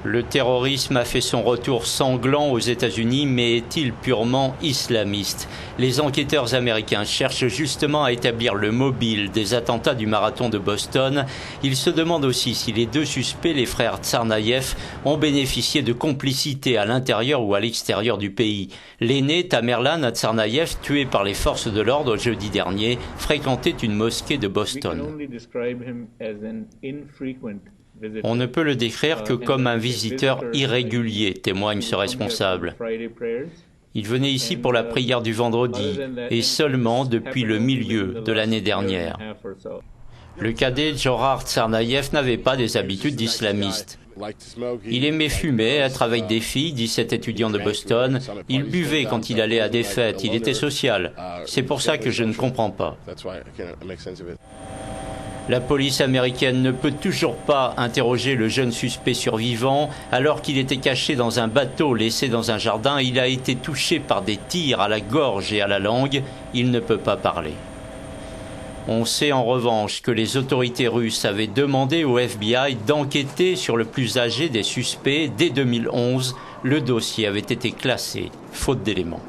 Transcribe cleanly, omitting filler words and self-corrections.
Le terrorisme a fait son retour sanglant aux États-Unis, mais est-il purement islamiste? Les enquêteurs américains cherchent justement à établir le mobile des attentats du marathon de Boston. Ils se demandent aussi si les deux suspects, les frères Tsarnaev, ont bénéficié de complicité à l'intérieur ou à l'extérieur du pays. L'aîné, Tamerlan Tsarnaev, tué par les forces de l'ordre jeudi dernier, fréquentait une mosquée de Boston. On ne peut le décrire que comme un visiteur irrégulier, témoigne ce responsable. Il venait ici pour la prière du vendredi, et seulement depuis le milieu de l'année dernière. Le cadet Djokhar Tsarnaev n'avait pas des habitudes d'islamistes. Il aimait fumer, être avec des filles, dit cet étudiant de Boston. Il buvait quand il allait à des fêtes, il était social. C'est pour ça que je ne comprends pas. La police américaine ne peut toujours pas interroger le jeune suspect survivant. Alors qu'il était caché dans un bateau laissé dans un jardin, il a été touché par des tirs à la gorge et à la langue. Il ne peut pas parler. On sait en revanche que les autorités russes avaient demandé au FBI d'enquêter sur le plus âgé des suspects. Dès 2011, le dossier avait été classé, faute d'éléments.